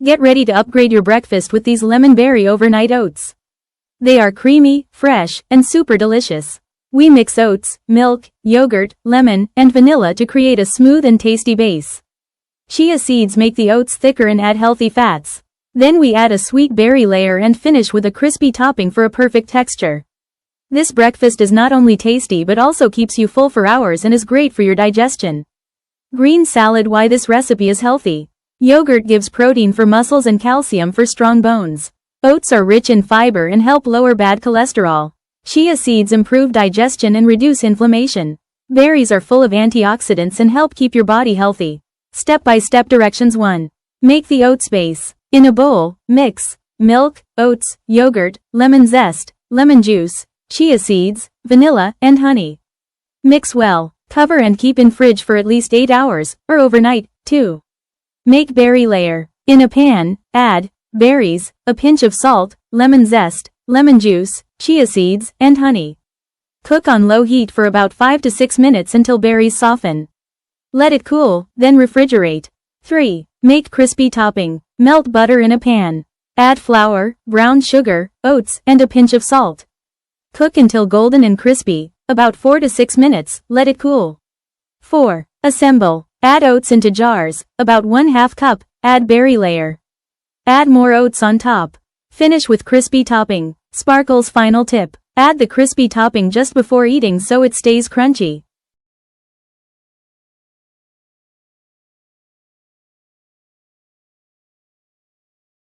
Get ready to upgrade your breakfast with these lemon berry overnight oats. They are creamy, fresh, and super delicious. We mix oats, milk, yogurt, lemon, and vanilla to create a smooth and tasty base. Chia seeds make the oats thicker and add healthy fats. Then we add a sweet berry layer and finish with a crispy topping for a perfect texture. This breakfast is not only tasty but also keeps you full for hours and is great for your digestion. Green salad. Why this recipe is healthy. Yogurt gives protein for muscles and calcium for strong bones. Oats are rich in fiber and help lower bad cholesterol. Chia seeds improve digestion and reduce inflammation. Berries are full of antioxidants and help keep your body healthy. Step-by-step directions. 1. Make the oats base. In a bowl, mix milk, oats, yogurt, lemon zest, lemon juice, chia seeds, vanilla, and honey. Mix well. Cover and keep in fridge for at least 8 hours, or overnight. 2. Make berry layer. In a pan, add berries, a pinch of salt, lemon zest, lemon juice, chia seeds, and honey. Cook on low heat for about 5 to 6 minutes until berries soften. Let it cool, then refrigerate. 3. Make crispy topping. Melt butter in a pan. Add flour, brown sugar, oats, and a pinch of salt. Cook until golden and crispy, about 4 to 6 minutes, let it cool. 4. Assemble. Add oats into jars, about 1/2 cup, add berry layer. Add more oats on top. Finish with crispy topping. Sparkles. Final tip. Add the crispy topping just before eating so it stays crunchy.